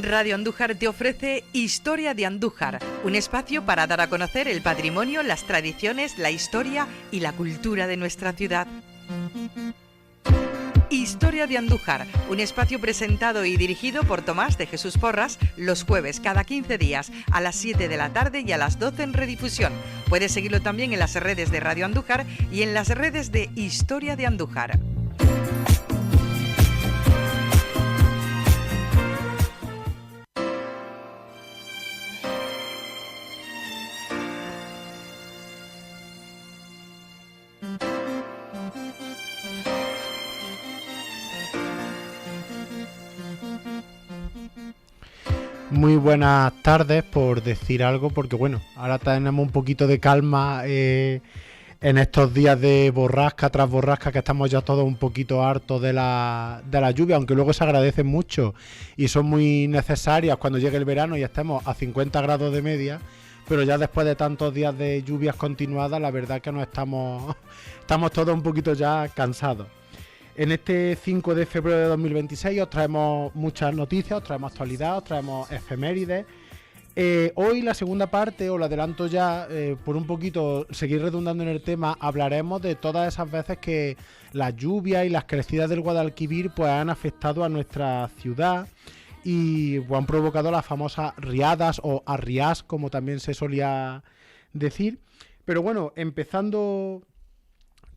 Radio Andújar te ofrece Historia de Andújar, un espacio para dar a conocer el patrimonio, las tradiciones, la historia y la cultura de nuestra ciudad. Historia de Andújar, un espacio presentado y dirigido por Tomás de Jesús Porras los jueves cada 15 días a las 7 de la tarde y a las 12 en redifusión. Puedes seguirlo también en las redes de Radio Andújar y en las redes de Historia de Andújar. Muy buenas tardes, por decir algo, porque bueno, ahora tenemos un poquito de calma en estos días de borrasca tras borrasca, que estamos ya todos un poquito hartos de la lluvia, aunque luego se agradecen mucho y son muy necesarias cuando llegue el verano y estemos a 50 grados de media, pero ya después de tantos días de lluvias continuadas, la verdad que estamos todos un poquito ya cansados. En este 5 de febrero de 2026 os traemos muchas noticias, os traemos actualidad, os traemos efemérides. Hoy la segunda parte, os lo adelanto ya, por un poquito seguir redundando en el tema, hablaremos de todas esas veces que las lluvias y las crecidas del Guadalquivir pues han afectado a nuestra ciudad y pues, han provocado las famosas riadas o arriadas, como también se solía decir. Pero bueno, empezando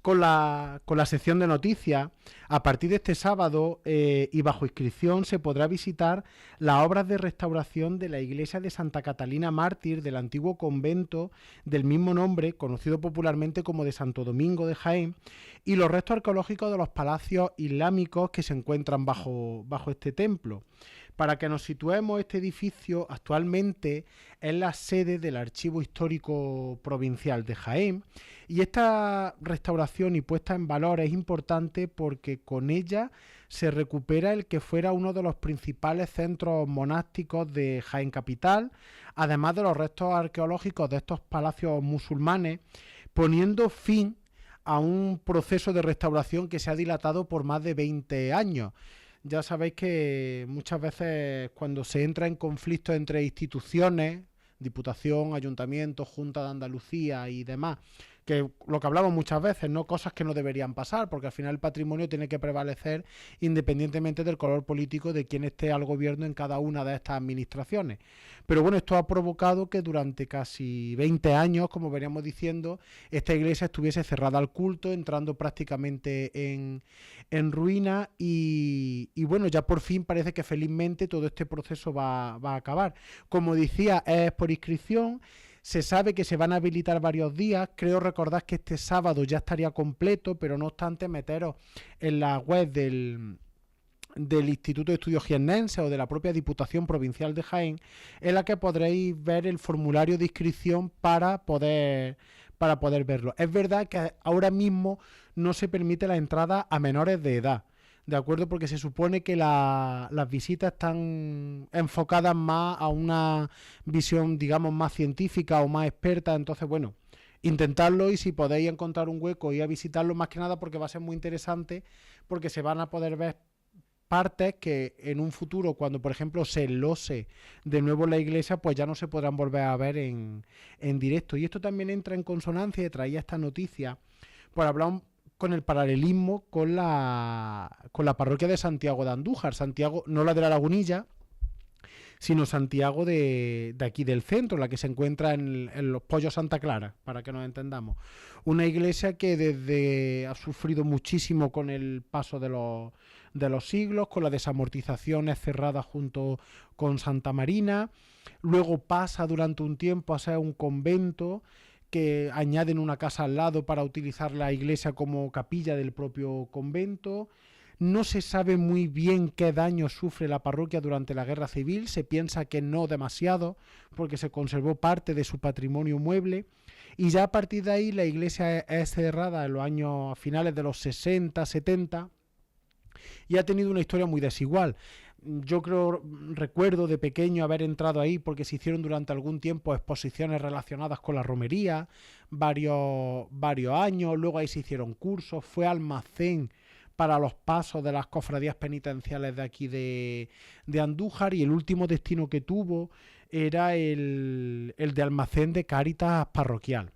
con la sección de noticias, a partir de este sábado y bajo inscripción se podrá visitar las obras de restauración de la iglesia de Santa Catalina Mártir del antiguo convento del mismo nombre, conocido popularmente como de Santo Domingo de Jaén, y los restos arqueológicos de los palacios islámicos que se encuentran bajo este templo. Para que nos situemos, este edificio actualmente es la sede del Archivo Histórico Provincial de Jaén, y esta restauración y puesta en valor es importante porque con ella se recupera el que fuera uno de los principales centros monásticos de Jaén capital, además de los restos arqueológicos de estos palacios musulmanes, poniendo fin a un proceso de restauración que se ha dilatado por más de 20 años. Ya sabéis que muchas veces cuando se entra en conflicto entre instituciones, Diputación, Ayuntamiento, Junta de Andalucía y demás, que lo que hablamos muchas veces, ¿no? Cosas que no deberían pasar, porque al final el patrimonio tiene que prevalecer independientemente del color político de quien esté al gobierno en cada una de estas administraciones. Pero bueno, esto ha provocado que durante casi 20 años, como veníamos diciendo, esta iglesia estuviese cerrada al culto, entrando prácticamente en ruina y bueno, ya por fin parece que felizmente todo este proceso va a acabar. Como decía, es por inscripción. Se sabe que se van a habilitar varios días. Creo recordar que este sábado ya estaría completo, pero no obstante, meteros en la web del Instituto de Estudios Jiennenses o de la propia Diputación Provincial de Jaén, en la que podréis ver el formulario de inscripción para poder verlo. Es verdad que ahora mismo no se permite la entrada a menores de edad, ¿de acuerdo? Porque se supone que las visitas están enfocadas más a una visión, digamos, más científica o más experta. Entonces, bueno, intentadlo y si podéis encontrar un hueco, ir a visitarlo más que nada porque va a ser muy interesante, porque se van a poder ver partes que en un futuro, cuando por ejemplo se enlose de nuevo la iglesia, pues ya no se podrán volver a ver en directo. Y esto también entra en consonancia y traía esta noticia por hablar con el paralelismo con la parroquia de Santiago de Andújar. Santiago, no la de la Lagunilla, sino Santiago de aquí del centro, la que se encuentra en los Pollos Santa Clara, para que nos entendamos. Una iglesia que ha sufrido muchísimo con el paso de los siglos, con la desamortización cerrada junto con Santa Marina. Luego pasa durante un tiempo a ser un convento, que añaden una casa al lado para utilizar la iglesia como capilla del propio convento. No se sabe muy bien qué daño sufre la parroquia durante la Guerra Civil. Se piensa que no demasiado, porque se conservó parte de su patrimonio mueble. Y ya a partir de ahí la iglesia es cerrada en los años finales de los 60, 70 y ha tenido una historia muy desigual. Yo recuerdo de pequeño haber entrado ahí porque se hicieron durante algún tiempo exposiciones relacionadas con la romería, varios años. Luego ahí se hicieron cursos, fue almacén para los pasos de las cofradías penitenciales de aquí de Andújar, y el último destino que tuvo era el de almacén de Cáritas parroquial.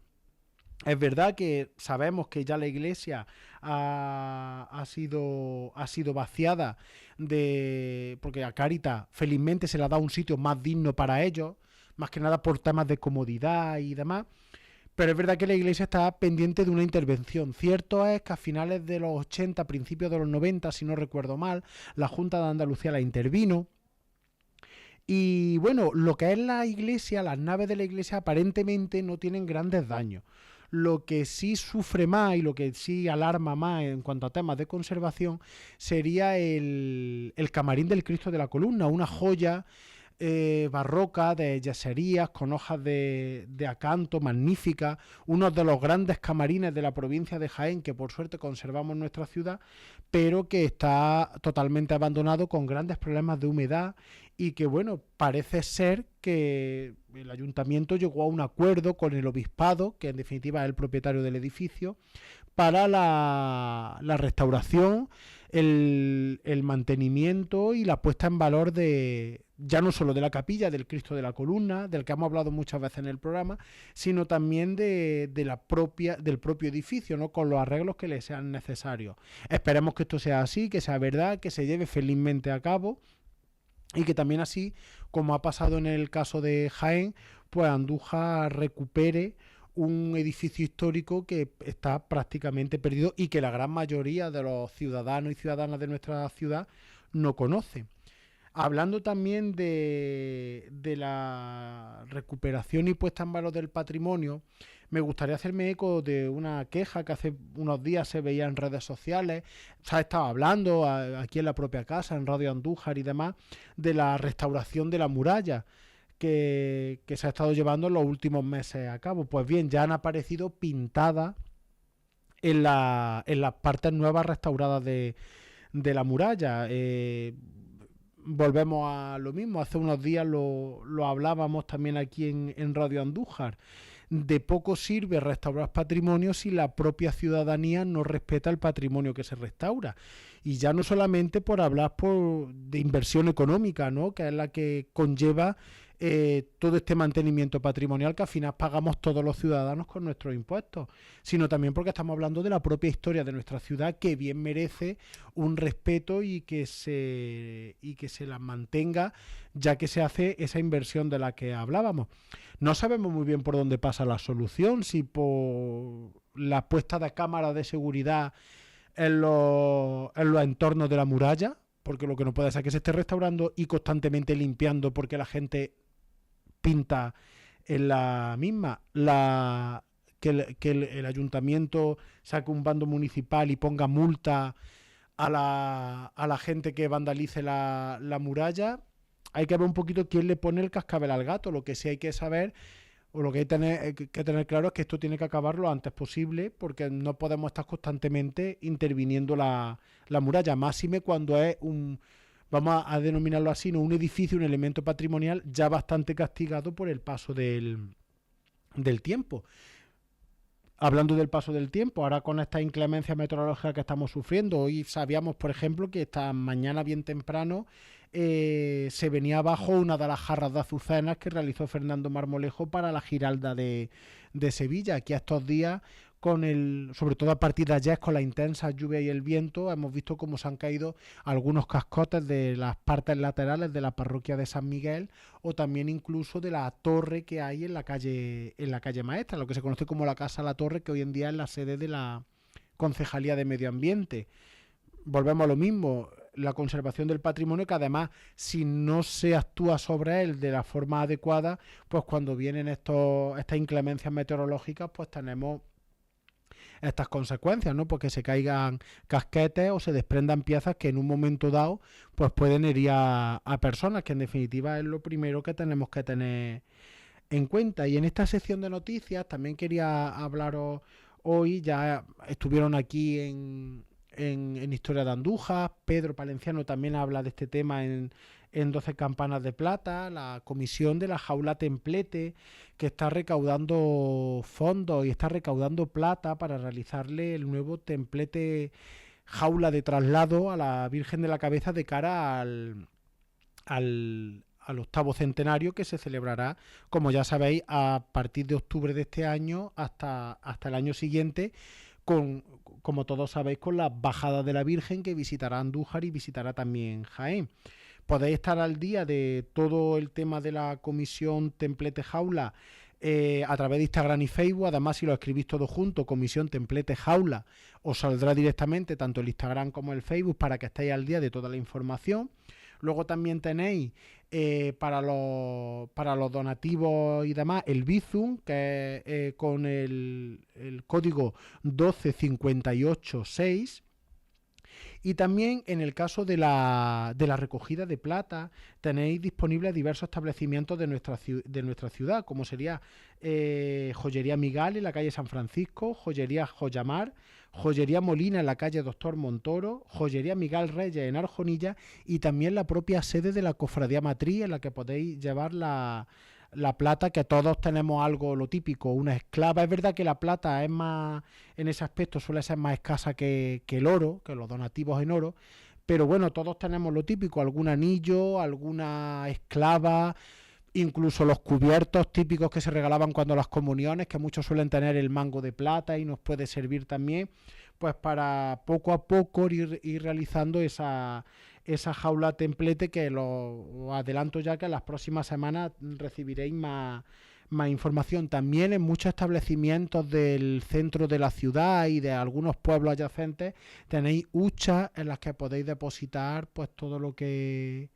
Es verdad que sabemos que ya la iglesia ha sido vaciada porque a Cáritas felizmente se le ha dado un sitio más digno para ellos, más que nada por temas de comodidad y demás. Pero es verdad que la iglesia está pendiente de una intervención. Cierto es que a finales de los 80, principios de los 90, si no recuerdo mal, la Junta de Andalucía la intervino. Y bueno, lo que es la iglesia, las naves de la iglesia aparentemente no tienen grandes daños. Lo que sí sufre más y lo que sí alarma más en cuanto a temas de conservación sería el camarín del Cristo de la Columna, una joya barroca de yeserías con hojas de acanto magnífica, uno de los grandes camarines de la provincia de Jaén que por suerte conservamos en nuestra ciudad, pero que está totalmente abandonado con grandes problemas de humedad, y que bueno, parece ser que el ayuntamiento llegó a un acuerdo con el obispado, que en definitiva es el propietario del edificio, para la restauración, el mantenimiento y la puesta en valor de ya no solo de la capilla del Cristo de la Columna, del que hemos hablado muchas veces en el programa, sino también del propio edificio, ¿no? Con los arreglos que le sean necesarios. Esperemos que esto sea así, que sea verdad, que se lleve felizmente a cabo, y que también, así como ha pasado en el caso de Jaén, pues Andújar recupere un edificio histórico que está prácticamente perdido y que la gran mayoría de los ciudadanos y ciudadanas de nuestra ciudad no conocen. Hablando también de la recuperación y puesta en valor del patrimonio, me gustaría hacerme eco de una queja que hace unos días se veía en redes sociales. Se ha estado hablando aquí en la propia casa, en Radio Andújar y demás, de la restauración de la muralla que se ha estado llevando en los últimos meses a cabo. Pues bien, ya han aparecido pintadas en las partes nuevas restauradas de la muralla. Volvemos a lo mismo, hace unos días lo hablábamos también aquí en Radio Andújar. De poco sirve restaurar patrimonio si la propia ciudadanía no respeta el patrimonio que se restaura. Y ya no solamente por hablar de inversión económica, ¿no? Que es la que conlleva todo este mantenimiento patrimonial que al final pagamos todos los ciudadanos con nuestros impuestos, sino también porque estamos hablando de la propia historia de nuestra ciudad, que bien merece un respeto y que se la mantenga, ya que se hace esa inversión de la que hablábamos. No sabemos muy bien por dónde pasa la solución, si por la puesta de cámaras de seguridad en los entornos de la muralla, porque lo que no puede ser que se esté restaurando y constantemente limpiando porque la gente pinta en la misma, que el ayuntamiento saque un bando municipal y ponga multa a la gente que vandalice la muralla. Hay que ver un poquito quién le pone el cascabel al gato. Lo que sí hay que saber, o lo que hay que tener claro, es que esto tiene que acabar lo antes posible, porque no podemos estar constantemente interviniendo la muralla, máxime cuando es vamos a denominarlo así, no un edificio, un elemento patrimonial ya bastante castigado por el paso del tiempo. Hablando del paso del tiempo, ahora con esta inclemencia meteorológica que estamos sufriendo, hoy sabíamos, por ejemplo, que esta mañana bien temprano se venía abajo una de las jarras de azucenas que realizó Fernando Marmolejo para la Giralda de Sevilla. Aquí a estos días, sobre todo a partir de ayer, con la intensa lluvia y el viento, hemos visto cómo se han caído algunos cascotes de las partes laterales de la parroquia de San Miguel, o también incluso de la torre que hay en la calle Maestra, lo que se conoce como la Casa La Torre, que hoy en día es la sede de la Concejalía de Medio Ambiente. Volvemos a lo mismo, la conservación del patrimonio, que además, si no se actúa sobre él de la forma adecuada, pues cuando vienen estas inclemencias meteorológicas, pues tenemos estas consecuencias, ¿no? Porque se caigan casquetes o se desprendan piezas que en un momento dado pues pueden herir a personas, que en definitiva es lo primero que tenemos que tener en cuenta. Y en esta sección de noticias también quería hablaros hoy, ya estuvieron aquí en Historia de Andújar, Pedro Palenciano también habla de este tema en 12 campanas de plata, la comisión de la Jaula Templete, que está recaudando fondos y está recaudando plata para realizarle el nuevo templete jaula de traslado a la Virgen de la Cabeza de cara al octavo centenario, que se celebrará, como ya sabéis, a partir de octubre de este año hasta el año siguiente, como todos sabéis, con la bajada de la Virgen, que visitará Andújar y visitará también Jaén. Podéis estar al día de todo el tema de la comisión Templete Jaula a través de Instagram y Facebook. Además, si lo escribís todo junto, Comisión Templete Jaula, os saldrá directamente tanto el Instagram como el Facebook para que estéis al día de toda la información. Luego también tenéis para los donativos y demás el Bizum, que es con el código 12586. Y también en el caso de la recogida de plata tenéis disponibles diversos establecimientos de nuestra ciudad, como sería Joyería Migal en la calle San Francisco, Joyería Joyamar, Joyería Molina en la calle Doctor Montoro, Joyería Migal Reyes en Arjonilla y también la propia sede de la Cofradía Matriz, en la que podéis llevar la plata, que todos tenemos algo, lo típico, una esclava. Es verdad que la plata es más, en ese aspecto suele ser más escasa que el oro, que los donativos en oro, pero bueno, todos tenemos lo típico, algún anillo, alguna esclava, incluso los cubiertos típicos que se regalaban cuando las comuniones, que muchos suelen tener el mango de plata y nos puede servir también, pues para poco a poco ir realizando esa jaula templete, que lo adelanto ya que en las próximas semanas recibiréis más información. También en muchos establecimientos del centro de la ciudad y de algunos pueblos adyacentes tenéis huchas en las que podéis depositar pues todo lo que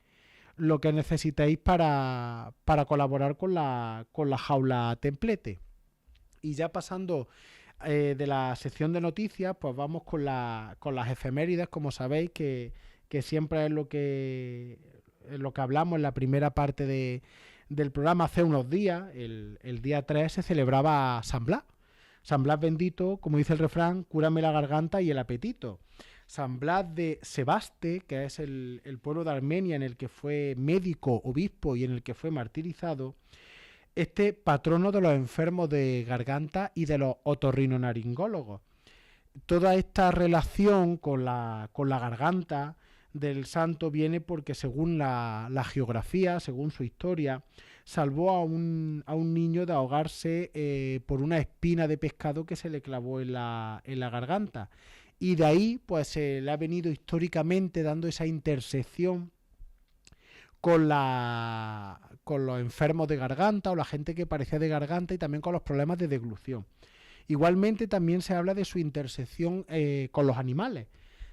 necesitéis para colaborar con la jaula templete. Y ya pasando de la sección de noticias, pues vamos con las efemérides, como sabéis, que siempre es lo que hablamos en la primera parte del programa. Hace unos días, el día 3, se celebraba San Blas. San Blas bendito, como dice el refrán, cúrame la garganta y el apetito. San Blas de Sebaste, que es el pueblo de Armenia en el que fue médico, obispo y en el que fue martirizado, este patrono de los enfermos de garganta y de los otorrinolaringólogos. Toda esta relación con la garganta del santo viene porque, según la geografía, según su historia, salvó a un niño de ahogarse por una espina de pescado que se le clavó en la garganta. Y de ahí pues se le ha venido históricamente dando esa intersección con los enfermos de garganta o la gente que padecía de garganta, y también con los problemas de deglución. Igualmente también se habla de su intersección con los animales.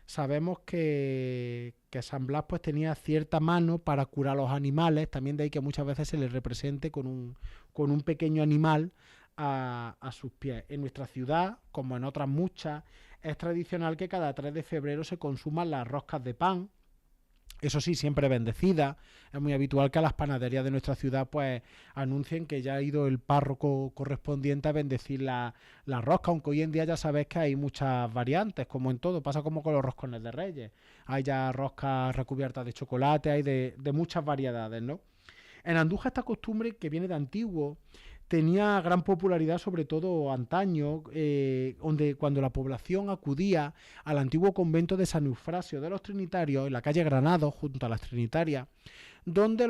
Sabemos que San Blas pues tenía cierta mano para curar a los animales, también de ahí que muchas veces se les represente con un pequeño animal a sus pies. En nuestra ciudad, como en otras muchas, es tradicional que cada 3 de febrero se consuman las roscas de pan. Eso sí, siempre bendecidas. Es muy habitual que a las panaderías de nuestra ciudad pues anuncien que ya ha ido el párroco correspondiente a bendecir la rosca, aunque hoy en día ya sabéis que hay muchas variantes, como en todo, pasa como con los roscones de Reyes. Hay ya roscas recubiertas de chocolate, hay de muchas variedades, ¿no? En Andújar esta costumbre, que viene de antiguo, tenía gran popularidad, sobre todo antaño, donde cuando la población acudía al antiguo convento de San Eufrasio de los Trinitarios, en la calle Granados, junto a las Trinitarias, donde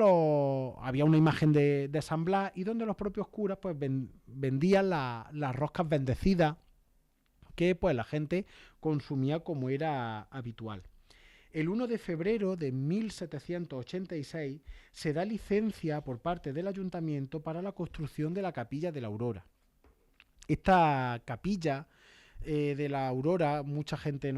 había una imagen de San Blas, y donde los propios curas pues vendían las roscas bendecidas que pues la gente consumía como era habitual. El 1 de febrero de 1786 se da licencia por parte del ayuntamiento para la construcción de la Capilla de la Aurora. Esta capilla de la Aurora, mucha gente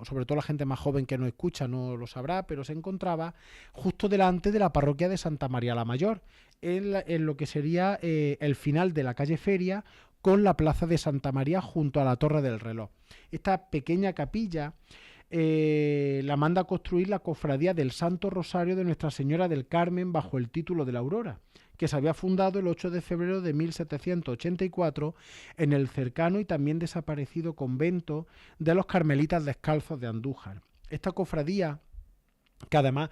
sobre todo la gente más joven que no escucha no lo sabrá, pero se encontraba justo delante de la parroquia de Santa María la Mayor, en lo que sería el final de la calle Feria, con la plaza de Santa María junto a la Torre del Reloj. Esta pequeña capilla la manda a construir la Cofradía del Santo Rosario de Nuestra Señora del Carmen bajo el título de la Aurora, que se había fundado el 8 de febrero de 1784 en el cercano y también desaparecido convento de los Carmelitas Descalzos de Andújar. Esta cofradía, que además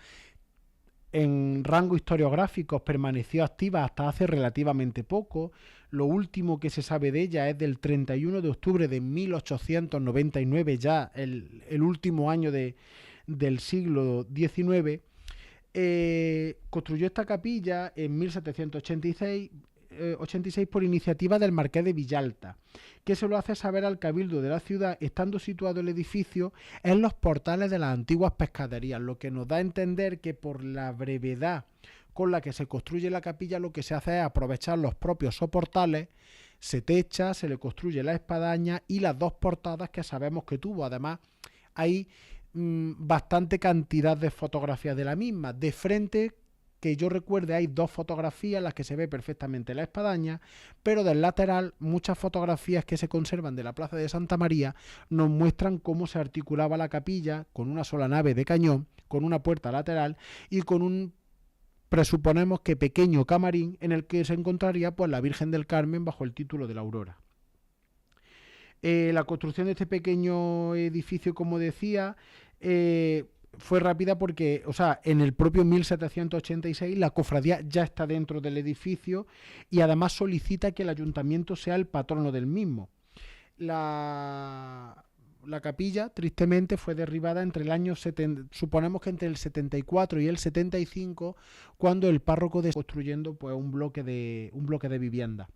en rango historiográfico permaneció activa hasta hace relativamente poco. Lo último que se sabe de ella es del 31 de octubre de 1899, ya el último año del siglo XIX. Construyó esta capilla en 1786 por iniciativa del Marqués de Villalta, que se lo hace saber al Cabildo de la ciudad, estando situado el edificio en los portales de las antiguas pescaderías, lo que nos da a entender que por la brevedad con la que se construye la capilla, lo que se hace es aprovechar los propios soportales, se techa, se le construye la espadaña y las dos portadas que sabemos que tuvo. Además, hay bastante cantidad de fotografías de la misma. De frente, que yo recuerde, hay 2 fotografías en las que se ve perfectamente la espadaña, pero del lateral muchas fotografías que se conservan de la plaza de Santa María nos muestran cómo se articulaba la capilla con una sola nave de cañón, con una puerta lateral y con un, presuponemos que pequeño camarín en el que se encontraría pues la Virgen del Carmen bajo el título de la Aurora. La construcción de este pequeño edificio, como decía, fue rápida porque, en el propio 1786 la cofradía ya está dentro del edificio y además solicita que el ayuntamiento sea el patrono del mismo. La capilla, tristemente, fue derribada entre el año suponemos que entre el 74 y el 75, cuando el párroco construyendo pues un bloque de vivienda.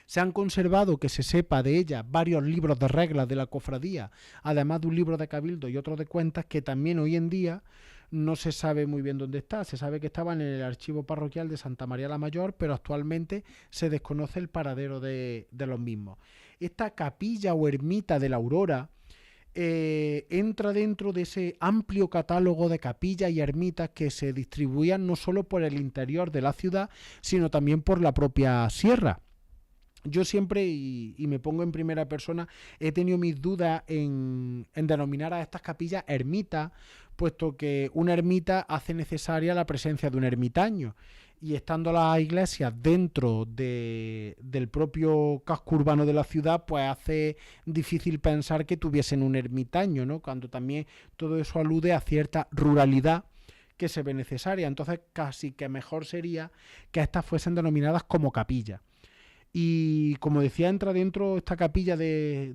Se han conservado, que se sepa de ella, varios libros de reglas de la cofradía, además de un libro de cabildo y otro de cuentas que también hoy en día no se sabe muy bien dónde está. Se sabe que estaban en el archivo parroquial de Santa María la Mayor, pero actualmente se desconoce el paradero de los mismos. Esta capilla o ermita de la Aurora entra dentro de ese amplio catálogo de capillas y ermitas que se distribuían no solo por el interior de la ciudad, sino también por la propia sierra. Yo siempre, y me pongo en primera persona, he tenido mis dudas en denominar a estas capillas ermitas, puesto que una ermita hace necesaria la presencia de un ermitaño. Y estando las iglesias dentro del propio casco urbano de la ciudad, pues hace difícil pensar que tuviesen un ermitaño, ¿no? Cuando también todo eso alude a cierta ruralidad que se ve necesaria. Entonces casi que mejor sería que estas fuesen denominadas como capillas. Y como decía, entra dentro esta capilla de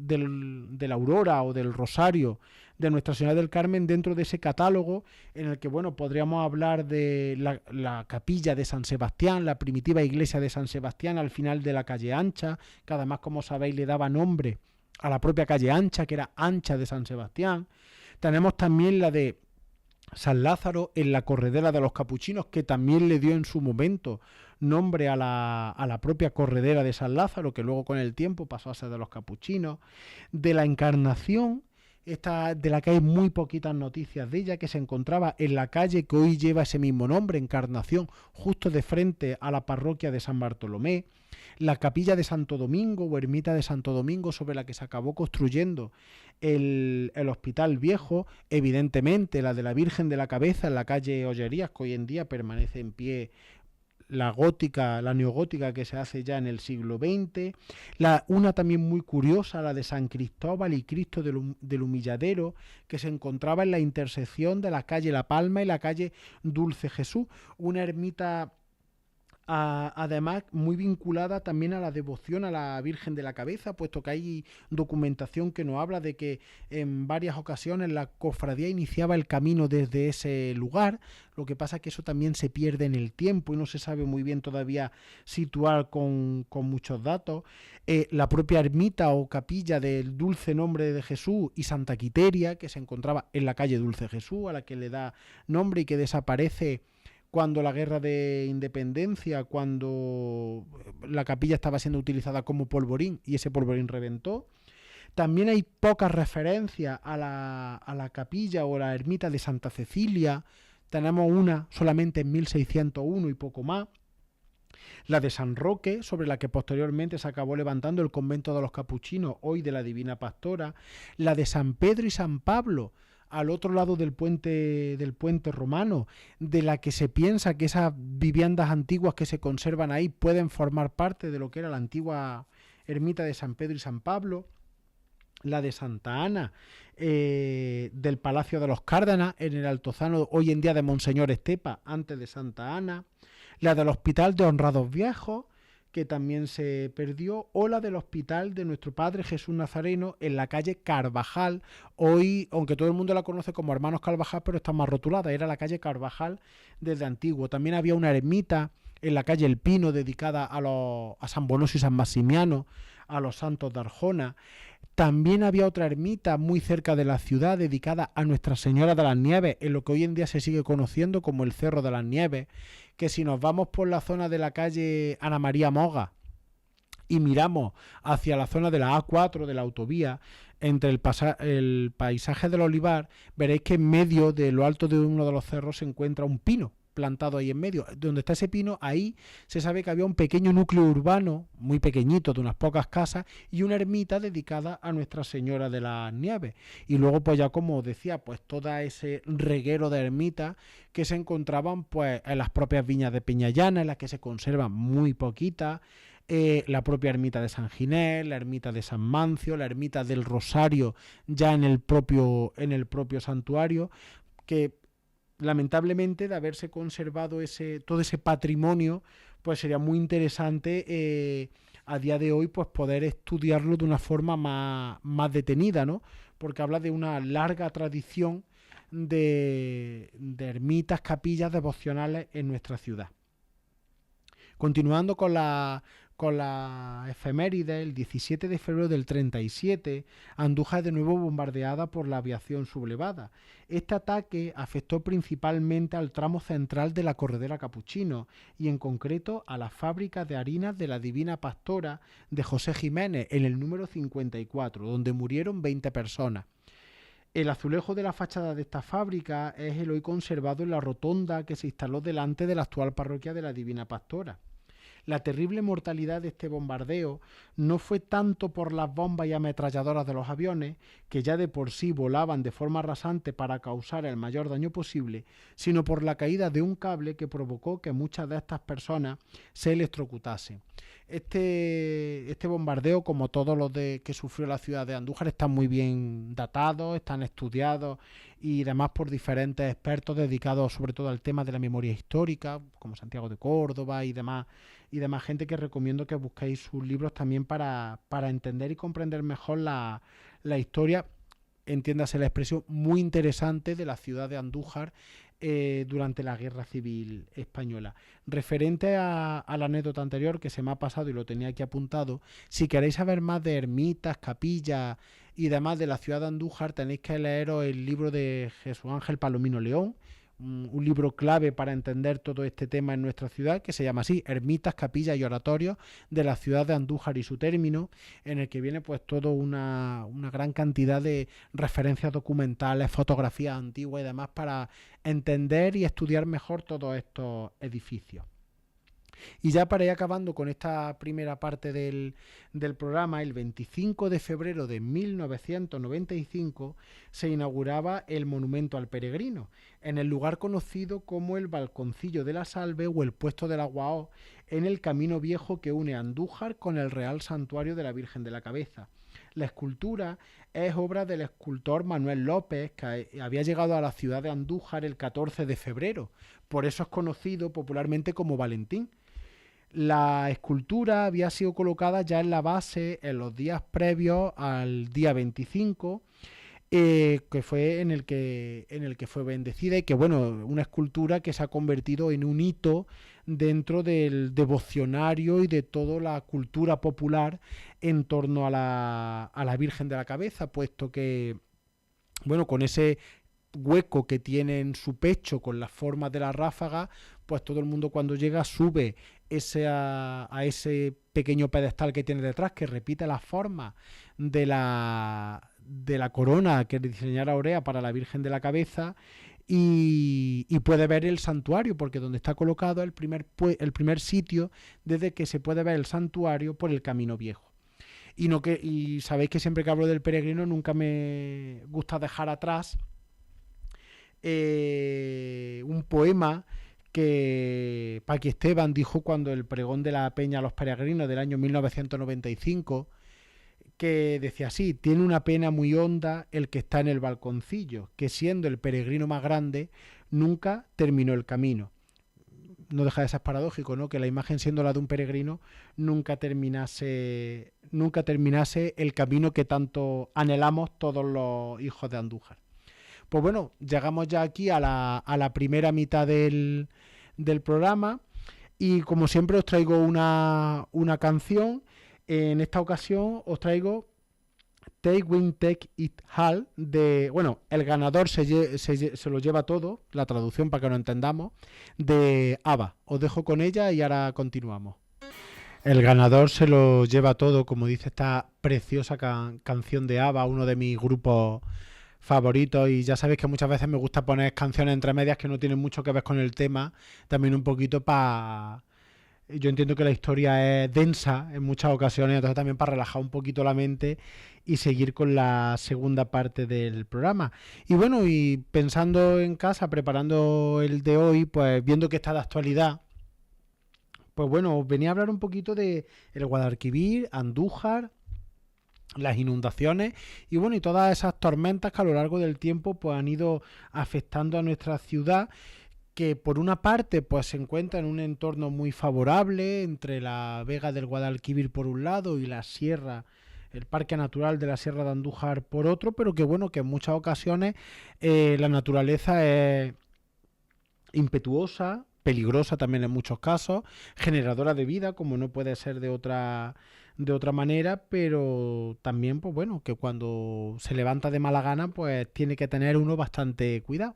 la Aurora o del Rosario de Nuestra Señora del Carmen, dentro de ese catálogo en el que, bueno, podríamos hablar de la capilla de San Sebastián, la primitiva iglesia de San Sebastián al final de la calle Ancha, que además, como sabéis, le daba nombre a la propia calle Ancha, que era Ancha de San Sebastián. Tenemos también la de San Lázaro en la corredera de los Capuchinos, que también le dio en su momento nombre a la propia corredera de San Lázaro, que luego con el tiempo pasó a ser de los Capuchinos. De la Encarnación, esta de la que hay muy poquitas noticias de ella, que se encontraba en la calle que hoy lleva ese mismo nombre, Encarnación, justo de frente a la parroquia de San Bartolomé. La capilla de Santo Domingo o ermita de Santo Domingo, sobre la que se acabó construyendo el Hospital Viejo. Evidentemente la de la Virgen de la Cabeza en la calle Ollerías, que hoy en día permanece en pie, la neogótica que se hace ya en el siglo XX. Una también muy curiosa, la de San Cristóbal y Cristo del Humilladero, que se encontraba en la intersección de la calle La Palma y la calle Dulce Jesús, una ermita además muy vinculada también a la devoción a la Virgen de la Cabeza, puesto que hay documentación que nos habla de que en varias ocasiones la cofradía iniciaba el camino desde ese lugar. Lo que pasa es que eso también se pierde en el tiempo y no se sabe muy bien todavía situar con muchos datos. La propia ermita o capilla del Dulce Nombre de Jesús y Santa Quiteria, que se encontraba en la calle Dulce Jesús, a la que le da nombre y que desaparece cuando la guerra de independencia, cuando la capilla estaba siendo utilizada como polvorín y ese polvorín reventó. También hay pocas referencias a la capilla o la ermita de Santa Cecilia. Tenemos una solamente en 1601 y poco más. La de San Roque, sobre la que posteriormente se acabó levantando el convento de los Capuchinos, hoy de la Divina Pastora. La de San Pedro y San Pablo, al otro lado del puente romano, de la que se piensa que esas viviendas antiguas que se conservan ahí pueden formar parte de lo que era la antigua ermita de San Pedro y San Pablo. la de Santa Ana, del Palacio de los Cárdenas, en el Altozano, hoy en día de Monseñor Estepa, antes de Santa Ana, la del Hospital de Honrados Viejos, que también se perdió, o la del Hospital de Nuestro Padre Jesús Nazareno en la calle Carvajal, hoy, aunque todo el mundo la conoce como Hermanos Carvajal, pero está más rotulada, era la calle Carvajal desde antiguo. También había una ermita en la calle El Pino dedicada a San Bonoso y San Maximiano, a los santos de Arjona. También había otra ermita muy cerca de la ciudad dedicada a Nuestra Señora de las Nieves, en lo que hoy en día se sigue conociendo como el Cerro de las Nieves, que si nos vamos por la zona de la calle Ana María Moga y miramos hacia la zona de la A4 de la autovía, entre el paisaje del olivar, veréis que en medio de lo alto de uno de los cerros se encuentra un pino plantado ahí en medio. Donde está ese pino, ahí se sabe que había un pequeño núcleo urbano, muy pequeñito, de unas pocas casas, y una ermita dedicada a Nuestra Señora de las Nieves. Y luego, pues ya como decía, pues todo ese reguero de ermitas que se encontraban pues en las propias viñas de Peñallana, en las que se conservan muy poquitas, la propia ermita de San Ginés, la ermita de San Mancio, la ermita del Rosario, ya en el propio santuario, que lamentablemente, de haberse conservado todo ese patrimonio, pues sería muy interesante a día de hoy pues poder estudiarlo de una forma más detenida, ¿no? Porque habla de una larga tradición de ermitas, capillas devocionales en nuestra ciudad. Continuando con la efeméride, el 17 de febrero del 37, Andújar es de nuevo bombardeada por la aviación sublevada. Este ataque afectó principalmente al tramo central de la corredera Capuchino y en concreto a la fábrica de harinas de la Divina Pastora de José Jiménez en el número 54, donde murieron 20 personas. El azulejo de la fachada de esta fábrica es el hoy conservado en la rotonda que se instaló delante de la actual parroquia de la Divina Pastora. La terrible mortalidad de este bombardeo no fue tanto por las bombas y ametralladoras de los aviones, que ya de por sí volaban de forma rasante para causar el mayor daño posible, sino por la caída de un cable que provocó que muchas de estas personas se electrocutasen. Este bombardeo, como todos los que sufrió la ciudad de Andújar, están muy bien datados, están estudiados y demás por diferentes expertos dedicados sobre todo al tema de la memoria histórica, como Santiago de Córdoba y demás gente que recomiendo que busquéis sus libros también para entender y comprender mejor la historia, entiéndase la expresión, muy interesante de la ciudad de Andújar durante la Guerra Civil Española. Referente a la anécdota anterior que se me ha pasado y lo tenía aquí apuntado, si queréis saber más de ermitas, capillas y demás de la ciudad de Andújar, tenéis que leeros el libro de Jesús Ángel Palomino León, un libro clave para entender todo este tema en nuestra ciudad, que se llama así, Ermitas, Capillas y Oratorios de la ciudad de Andújar y su término, en el que viene pues toda una gran cantidad de referencias documentales, fotografías antiguas y demás para entender y estudiar mejor todos estos edificios. Y ya para ir acabando con esta primera parte del programa, el 25 de febrero de 1995 se inauguraba el Monumento al Peregrino, en el lugar conocido como el Balconcillo de la Salve o el Puesto de la Guaó, en el camino viejo que une Andújar con el Real Santuario de la Virgen de la Cabeza. La escultura es obra del escultor Manuel López, que había llegado a la ciudad de Andújar el 14 de febrero, por eso es conocido popularmente como Valentín. La escultura había sido colocada ya en la base en los días previos al día 25, que fue en el que fue bendecida y que, bueno, una escultura que se ha convertido en un hito dentro del devocionario y de toda la cultura popular en torno a la Virgen de la Cabeza, puesto que, bueno, con ese hueco que tiene en su pecho con las formas de la ráfaga, pues todo el mundo cuando llega sube a ese pequeño pedestal que tiene detrás, que repite la forma de la corona que diseñara Orea para la Virgen de la Cabeza, y puede ver el santuario, porque donde está colocado el primer sitio desde que se puede ver el santuario por el Camino Viejo. Y sabéis que siempre que hablo del peregrino nunca me gusta dejar atrás un poema que Paqui Esteban dijo cuando el pregón de la Peña a los Peregrinos del año 1995, que decía así: tiene una pena muy honda el que está en el balconcillo, que siendo el peregrino más grande, nunca terminó el camino. No deja de ser paradójico, ¿no? Que la imagen, siendo la de un peregrino, nunca terminase el camino que tanto anhelamos todos los hijos de Andújar. Pues bueno, llegamos ya aquí a la primera mitad del programa, y como siempre os traigo una canción. En esta ocasión os traigo Take Win Take It All de, bueno, el ganador se lo lleva todo, la traducción para que lo entendamos, de ABBA. Os dejo con ella y ahora continuamos. El ganador se lo lleva todo, como dice esta preciosa canción de ABBA, uno de mis grupos favoritos, y ya sabéis que muchas veces me gusta poner canciones entre medias que no tienen mucho que ver con el tema, también un poquito para... Yo entiendo que la historia es densa en muchas ocasiones, entonces también para relajar un poquito la mente y seguir con la segunda parte del programa. Y bueno, y pensando en casa, preparando el de hoy, pues viendo que está de actualidad, pues bueno, os venía a hablar un poquito de el Guadalquivir, Andújar, las inundaciones y bueno, y todas esas tormentas que a lo largo del tiempo pues han ido afectando a nuestra ciudad, que por una parte pues se encuentra en un entorno muy favorable entre la Vega del Guadalquivir por un lado y la sierra, el Parque Natural de la Sierra de Andújar por otro, pero que bueno, que en muchas ocasiones la naturaleza es impetuosa, peligrosa también en muchos casos, generadora de vida, como no puede ser de otra manera, pero también pues bueno, que cuando se levanta de mala gana pues tiene que tener uno bastante cuidado.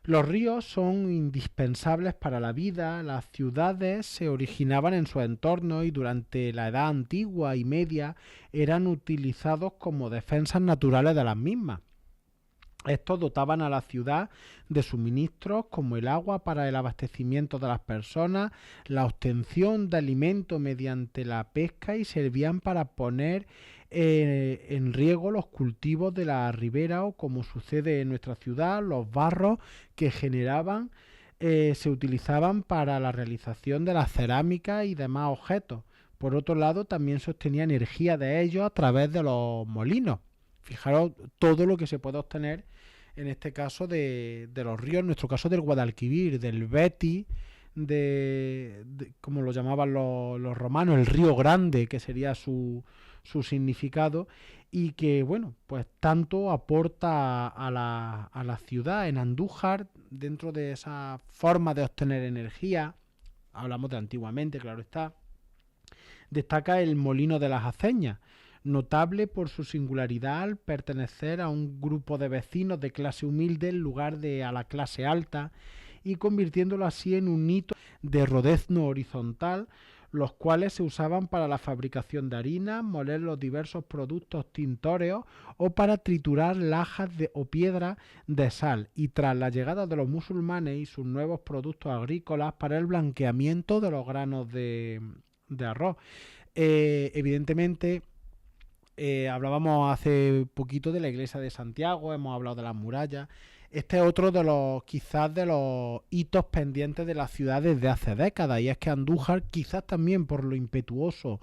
Los ríos son indispensables para la vida, las ciudades se originaban en su entorno y durante la Edad Antigua y Media eran utilizados como defensas naturales de las mismas. Estos dotaban a la ciudad de suministros como el agua para el abastecimiento de las personas, la obtención de alimentos mediante la pesca y servían para poner en riego los cultivos de la ribera o, como sucede en nuestra ciudad, los barros que generaban se utilizaban para la realización de la cerámica y demás objetos. Por otro lado, también se obtenía energía de ellos a través de los molinos. Fijaros todo lo que se puede obtener en este caso de los ríos, en nuestro caso del Guadalquivir, del Betis, como lo llamaban los romanos, el Río Grande, que sería su significado, y que bueno, pues tanto aporta a la ciudad. En Andújar, dentro de esa forma de obtener energía, hablamos de antiguamente, claro está, destaca el Molino de las Aceñas, notable por su singularidad al pertenecer a un grupo de vecinos de clase humilde en lugar de a la clase alta, y convirtiéndolo así en un hito de rodezno horizontal, los cuales se usaban para la fabricación de harina, moler los diversos productos tintóreos o para triturar lajas o piedras de sal, y tras la llegada de los musulmanes y sus nuevos productos agrícolas para el blanqueamiento de los granos de arroz. Evidentemente, hablábamos hace poquito de la iglesia de Santiago, hemos hablado de las murallas. Este es otro de los, quizás, de los hitos pendientes de la ciudad desde hace décadas, y es que Andújar, quizás también por lo impetuoso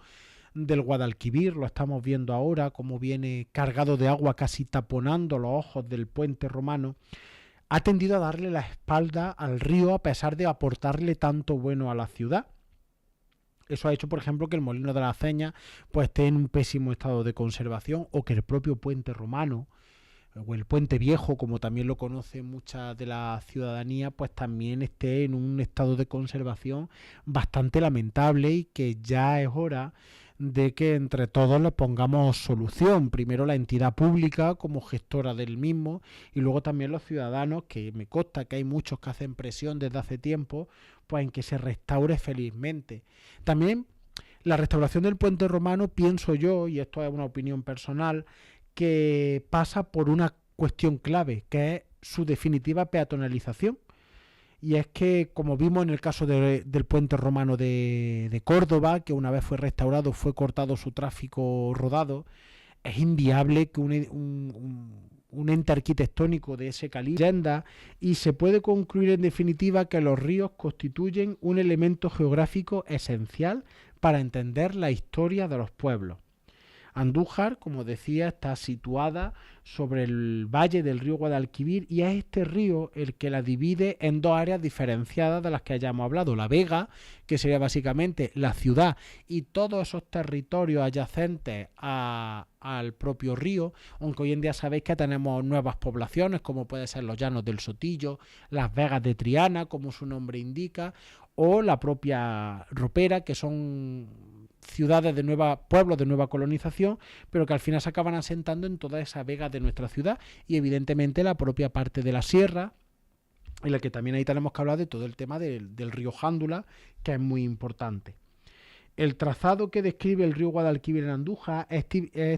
del Guadalquivir, lo estamos viendo ahora, como viene cargado de agua, casi taponando los ojos del puente romano, ha tendido a darle la espalda al río a pesar de aportarle tanto bueno a la ciudad. Eso ha hecho, por ejemplo, que el Molino de la Aceña pues esté en un pésimo estado de conservación, o que el propio puente romano, o el puente viejo, como también lo conoce mucha de la ciudadanía, pues también esté en un estado de conservación bastante lamentable, y que ya es hora de que entre todos le pongamos solución. Primero la entidad pública como gestora del mismo, y luego también los ciudadanos, que me consta que hay muchos que hacen presión desde hace tiempo, pues en que se restaure felizmente. También la restauración del puente romano, pienso yo, y esto es una opinión personal, que pasa por una cuestión clave, que es su definitiva peatonalización. Y es que, como vimos en el caso del puente romano de Córdoba, que una vez fue restaurado, fue cortado su tráfico rodado, es inviable que un ente arquitectónico de ese calibre leyenda, y se puede concluir en definitiva que los ríos constituyen un elemento geográfico esencial para entender la historia de los pueblos. Andújar, como decía, está situada sobre el valle del río Guadalquivir y es este río el que la divide en dos áreas diferenciadas de las que hayamos hablado. La Vega, que sería básicamente la ciudad y todos esos territorios adyacentes al propio río, aunque hoy en día sabéis que tenemos nuevas poblaciones como pueden ser los Llanos del Sotillo, las Vegas de Triana, como su nombre indica, o la propia Ropera, que son ciudades pueblos de nueva colonización, pero que al final se acaban asentando en toda esa vega de nuestra ciudad y evidentemente la propia parte de la sierra, en la que también ahí tenemos que hablar de todo el tema del río Jándula, que es muy importante. El trazado que describe el río Guadalquivir en Andújar es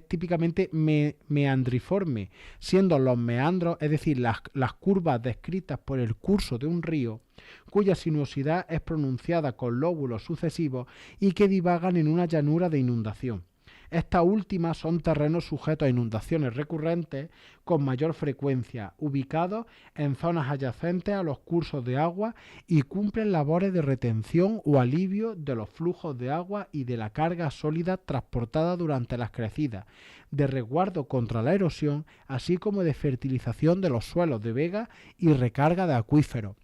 típicamente meandriforme, siendo los meandros, es decir, las curvas descritas por el curso de un río, cuya sinuosidad es pronunciada con lóbulos sucesivos y que divagan en una llanura de inundación. Estas últimas son terrenos sujetos a inundaciones recurrentes con mayor frecuencia, ubicados en zonas adyacentes a los cursos de agua y cumplen labores de retención o alivio de los flujos de agua y de la carga sólida transportada durante las crecidas, de resguardo contra la erosión, así como de fertilización de los suelos de vega y recarga de acuíferos.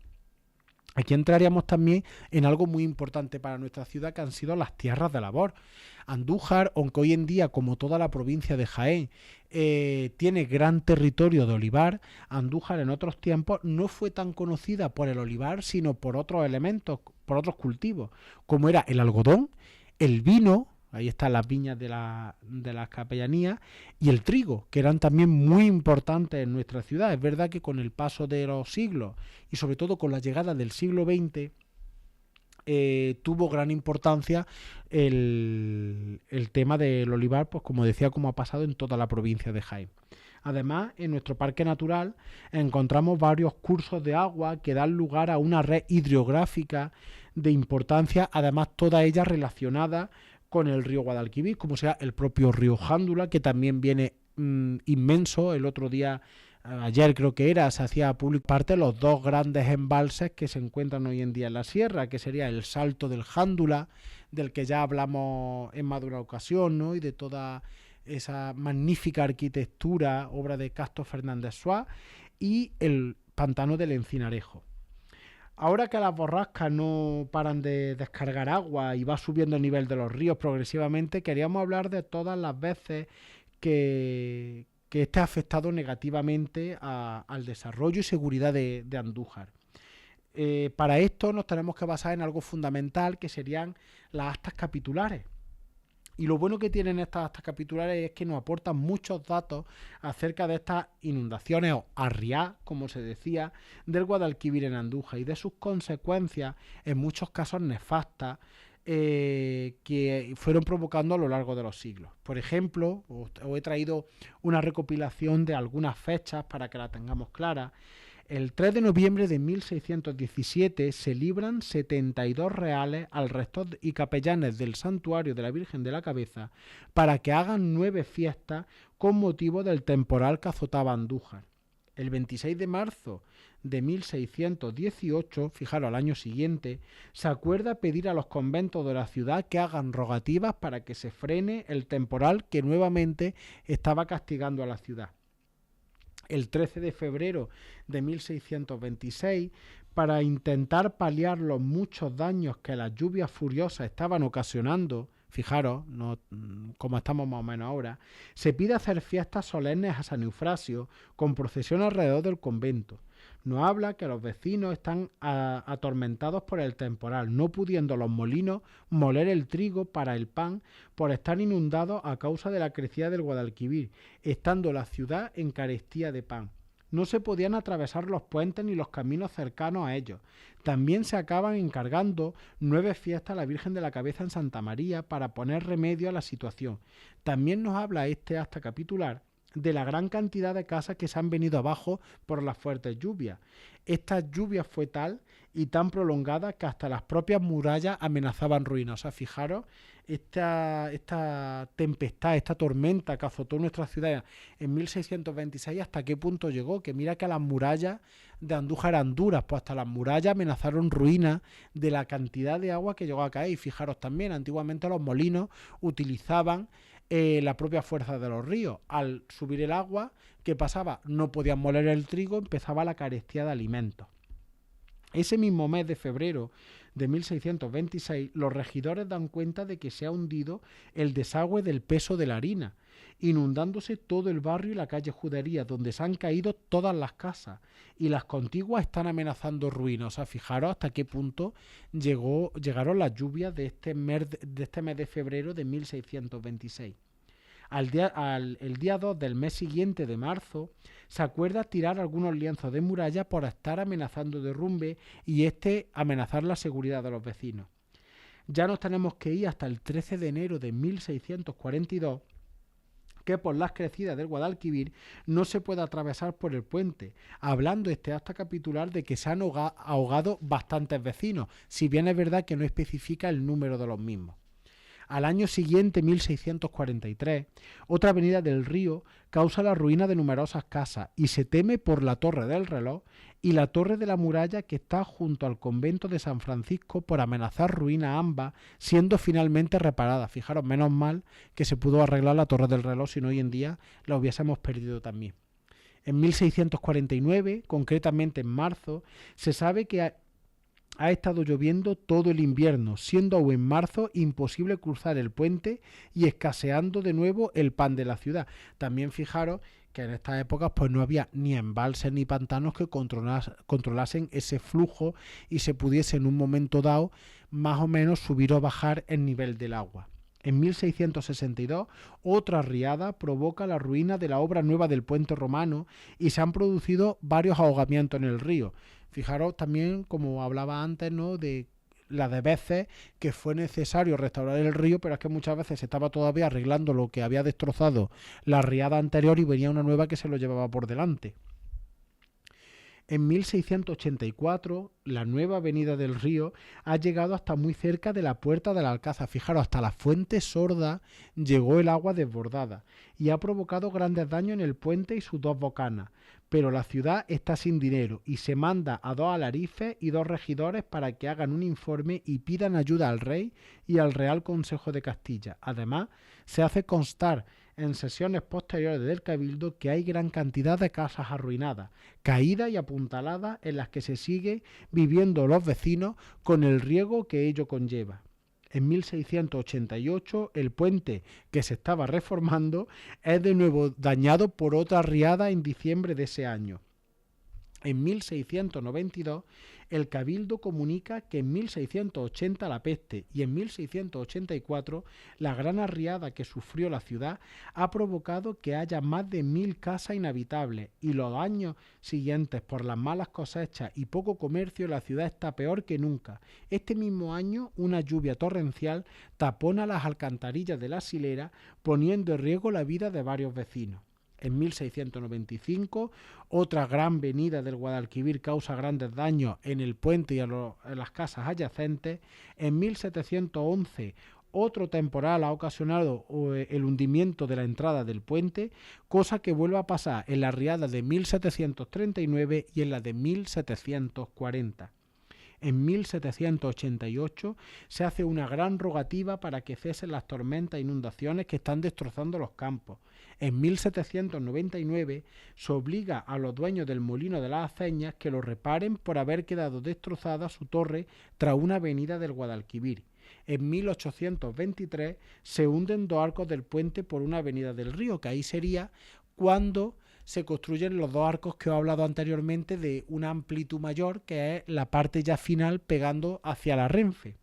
Aquí entraríamos también en algo muy importante para nuestra ciudad, que han sido las tierras de labor. Andújar, aunque hoy en día, como toda la provincia de Jaén, tiene gran territorio de olivar, Andújar en otros tiempos no fue tan conocida por el olivar, sino por otros elementos, por otros cultivos, como era el algodón, el vino, ahí están las viñas de las capellanías, y el trigo, que eran también muy importantes en nuestra ciudad. Es verdad que con el paso de los siglos y sobre todo con la llegada del siglo XX tuvo gran importancia el tema del olivar, pues como decía, como ha pasado en toda la provincia de Jaén. Además, en nuestro parque natural encontramos varios cursos de agua que dan lugar a una red hidrográfica de importancia, además todas ellas relacionadas con el río Guadalquivir, como sea el propio río Jándula, que también viene inmenso. El otro día, ayer creo que era, se hacía público parte los dos grandes embalses que se encuentran hoy en día en la sierra, que sería el Salto del Jándula, del que ya hablamos en más de una ocasión, ¿no? Y de toda esa magnífica arquitectura, obra de Castro Fernández Suárez, y el Pantano del Encinarejo. Ahora que las borrascas no paran de descargar agua y va subiendo el nivel de los ríos progresivamente, queríamos hablar de todas las veces que este ha afectado negativamente al desarrollo y seguridad de Andújar. Para esto nos tenemos que basar en algo fundamental, que serían las actas capitulares. Y lo bueno que tienen estas actas capitulares es que nos aportan muchos datos acerca de estas inundaciones o arriadas, como se decía, del Guadalquivir en Andújar y de sus consecuencias, en muchos casos nefastas, que fueron provocando a lo largo de los siglos. Por ejemplo, os he traído una recopilación de algunas fechas para que la tengamos clara. El 3 de noviembre de 1617 se libran 72 reales al rector y capellanes del santuario de la Virgen de la Cabeza para que hagan 9 fiestas con motivo del temporal que azotaba Andújar. El 26 de marzo de 1618, fijaros, al año siguiente, se acuerda pedir a los conventos de la ciudad que hagan rogativas para que se frene el temporal que nuevamente estaba castigando a la ciudad. El 13 de febrero de 1626, para intentar paliar los muchos daños que las lluvias furiosas estaban ocasionando, fijaros, como estamos más o menos ahora, se pide hacer fiestas solemnes a San Eufrasio con procesión alrededor del convento. Nos habla que los vecinos están atormentados por el temporal, no pudiendo los molinos moler el trigo para el pan por estar inundados a causa de la crecida del Guadalquivir, estando la ciudad en carestía de pan. No se podían atravesar los puentes ni los caminos cercanos a ellos. También se acaban encargando 9 fiestas a la Virgen de la Cabeza en Santa María para poner remedio a la situación. También nos habla este acta capitular de la gran cantidad de casas que se han venido abajo por las fuertes lluvias. Esta lluvia fue tal y tan prolongada que hasta las propias murallas amenazaban ruinas. O sea, fijaros, esta tempestad, esta tormenta que azotó nuestra ciudad en 1626, hasta qué punto llegó, que mira que las murallas de Andújar eran duras, pues hasta las murallas amenazaron ruinas de la cantidad de agua que llegó a caer. Y fijaros también, antiguamente los molinos utilizaban la propia fuerza de los ríos. Al subir el agua, ¿qué pasaba? No podían moler el trigo, empezaba la carestía de alimentos. Ese mismo mes de febrero de 1626, los regidores dan cuenta de que se ha hundido el desagüe del Peso de la Harina, inundándose todo el barrio y la calle Judería, donde se han caído todas las casas y las contiguas están amenazando ruina. O sea, fijaros hasta qué punto llegaron las lluvias de este mes de febrero de 1626. El día 2 del mes siguiente de marzo, se acuerda tirar algunos lienzos de muralla por estar amenazando derrumbe y amenazar la seguridad de los vecinos. Ya nos tenemos que ir hasta el 13 de enero de 1642, que por las crecidas del Guadalquivir no se puede atravesar por el puente, hablando este acta capitular de que se han ahogado bastantes vecinos, si bien es verdad que no especifica el número de los mismos. Al año siguiente, 1643, otra avenida del río causa la ruina de numerosas casas y se teme por la Torre del Reloj y la Torre de la Muralla que está junto al convento de San Francisco por amenazar ruina a ambas, siendo finalmente reparadas. Fijaros, menos mal que se pudo arreglar la Torre del Reloj, si no hoy en día la hubiésemos perdido también. En 1649, concretamente en marzo, se sabe que ha estado lloviendo todo el invierno, siendo aún en marzo imposible cruzar el puente y escaseando de nuevo el pan de la ciudad. También fijaros que en estas épocas pues no había ni embalses ni pantanos que controlasen ese flujo y se pudiese en un momento dado más o menos subir o bajar el nivel del agua. En 1662, otra riada provoca la ruina de la obra nueva del puente romano y se han producido varios ahogamientos en el río. Fijaros también, como hablaba antes, ¿no?, de las de veces que fue necesario restaurar el río, pero es que muchas veces se estaba todavía arreglando lo que había destrozado la riada anterior y venía una nueva que se lo llevaba por delante. En 1684, la nueva avenida del río ha llegado hasta muy cerca de la puerta del Alcázar. Fijaros, hasta la Fuente Sorda llegó el agua desbordada y ha provocado grandes daños en el puente y sus dos bocanas. Pero la ciudad está sin dinero y se manda a 2 alarifes y 2 regidores para que hagan un informe y pidan ayuda al rey y al Real Consejo de Castilla. Además, se hace constar en sesiones posteriores del Cabildo que hay gran cantidad de casas arruinadas, caídas y apuntaladas en las que se sigue viviendo los vecinos con el riesgo que ello conlleva. En 1688 el puente que se estaba reformando es de nuevo dañado por otra riada en diciembre de ese año. En 1692 el Cabildo comunica que en 1680 la peste y en 1684 la gran arriada que sufrió la ciudad ha provocado que haya más de 1000 casas inhabitables y los años siguientes por las malas cosechas y poco comercio la ciudad está peor que nunca. Este mismo año una lluvia torrencial tapona las alcantarillas de la Silera poniendo en riesgo la vida de varios vecinos. En 1695, otra gran venida del Guadalquivir causa grandes daños en el puente y en las casas adyacentes. En 1711, otro temporal ha ocasionado el hundimiento de la entrada del puente, cosa que vuelve a pasar en la riada de 1739 y en la de 1740. En 1788 se hace una gran rogativa para que cesen las tormentas e inundaciones que están destrozando los campos. En 1799 se obliga a los dueños del molino de las Aceñas que lo reparen por haber quedado destrozada su torre tras una avenida del Guadalquivir. En 1823 se hunden 2 arcos del puente por una avenida del río, que ahí sería cuando se construyen los 2 arcos que os he hablado anteriormente de una amplitud mayor, que es la parte ya final pegando hacia la Renfe.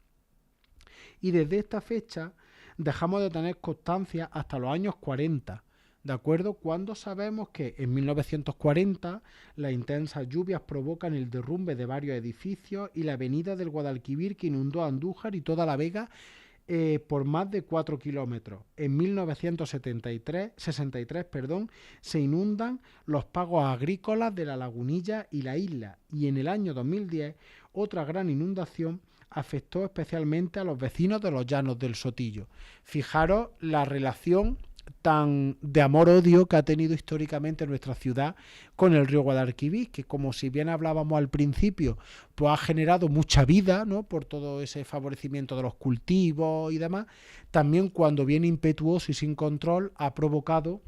Y desde esta fecha dejamos de tener constancia hasta los años 40, ¿de acuerdo? Cuando sabemos que en 1940 las intensas lluvias provocan el derrumbe de varios edificios y la avenida del Guadalquivir que inundó Andújar y toda la Vega por más de 4 kilómetros. En 1963 se inundan los pagos agrícolas de la Lagunilla y la isla, y en el año 2010 otra gran inundación afectó especialmente a los vecinos de los Llanos del Sotillo. Fijaros la relación tan de amor-odio que ha tenido históricamente nuestra ciudad con el río Guadalquivir, que como si bien hablábamos al principio, pues ha generado mucha vida, ¿no? Por todo ese favorecimiento de los cultivos y demás, también cuando viene impetuoso y sin control ha provocado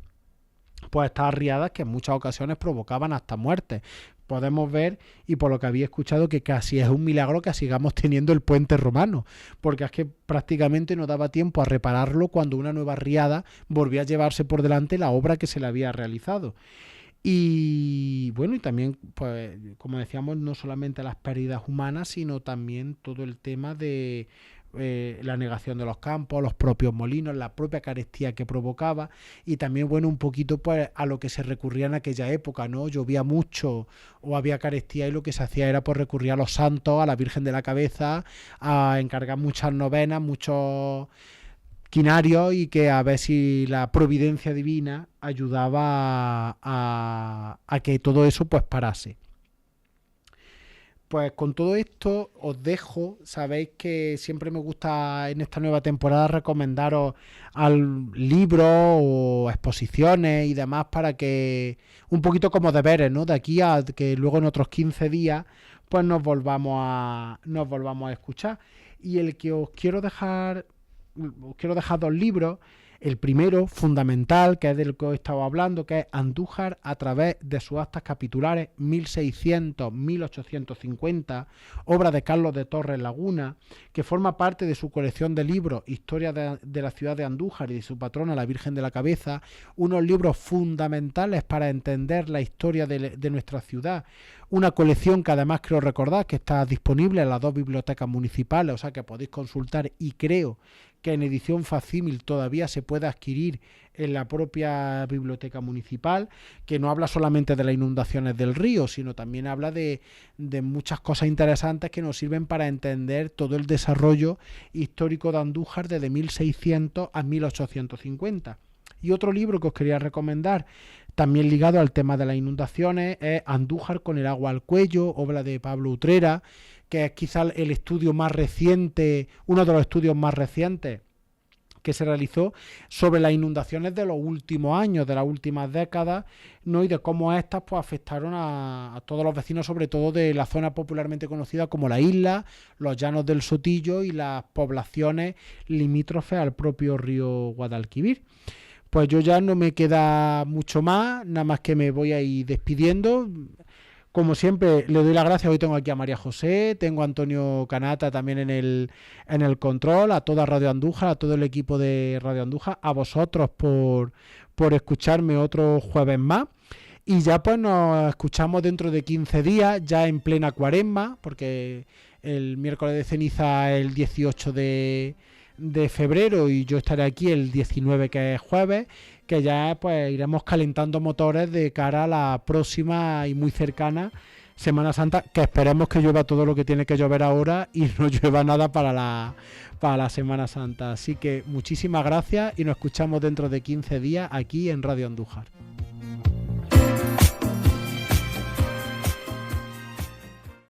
pues estas riadas que en muchas ocasiones provocaban hasta muertes. Podemos ver, y por lo que había escuchado, que casi es un milagro que sigamos teniendo el puente romano, porque es que prácticamente no daba tiempo a repararlo cuando una nueva riada volvía a llevarse por delante la obra que se le había realizado. Y bueno, y también, pues, como decíamos, no solamente las pérdidas humanas, sino también todo el tema de la negación de los campos, los propios molinos, la propia carestía que provocaba, y también, bueno, un poquito pues a lo que se recurría en aquella época, ¿no? Llovía mucho o había carestía y lo que se hacía era pues recurrir a los santos, a la Virgen de la Cabeza, a encargar muchas novenas, muchos quinarios, y que a ver si la providencia divina ayudaba a que todo eso pues parase. Pues con todo esto os dejo. Sabéis que siempre me gusta en esta nueva temporada recomendaros libros o exposiciones y demás, para que un poquito como deberes, ¿no? De aquí a que luego en otros 15 días pues nos volvamos a escuchar. Y el que os quiero dejar dos libros. El primero, fundamental, que es del que os he estado hablando, que es Andújar a través de sus actas capitulares 1600-1850, obra de Carlos de Torres Laguna, que forma parte de su colección de libros Historia de la ciudad de Andújar y de su patrona, la Virgen de la Cabeza, unos libros fundamentales para entender la historia de nuestra ciudad. Una colección que además creo recordar que está disponible en las dos bibliotecas municipales, o sea que podéis consultar, y creo que en edición facsímil todavía se puede adquirir en la propia biblioteca municipal, que no habla solamente de las inundaciones del río, sino también habla de muchas cosas interesantes que nos sirven para entender todo el desarrollo histórico de Andújar desde 1600 a 1850. Y otro libro que os quería recomendar, también ligado al tema de las inundaciones, es Andújar con el agua al cuello, obra de Pablo Utrera, que es quizá el estudio más reciente, uno de los estudios más recientes que se realizó sobre las inundaciones de los últimos años, de las últimas décadas, ¿no? Y de cómo estas pues afectaron a todos los vecinos, sobre todo de la zona popularmente conocida como la isla, los llanos del Sotillo y las poblaciones limítrofes al propio río Guadalquivir. Pues yo ya no me queda mucho más, nada más que me voy a ir despidiendo. Como siempre, le doy las gracias. Hoy tengo aquí a María José, tengo a Antonio Canata también en el control, a toda Radio Andújar, a todo el equipo de Radio Andújar, a vosotros por escucharme otro jueves más. Y ya pues nos escuchamos dentro de 15 días, ya en plena cuaresma, porque el miércoles de ceniza es el 18 de febrero y yo estaré aquí el 19, que es jueves, que ya pues iremos calentando motores de cara a la próxima y muy cercana Semana Santa, que esperemos que llueva todo lo que tiene que llover ahora y no llueva nada para la Semana Santa. Así que muchísimas gracias y nos escuchamos dentro de 15 días aquí en Radio Andújar.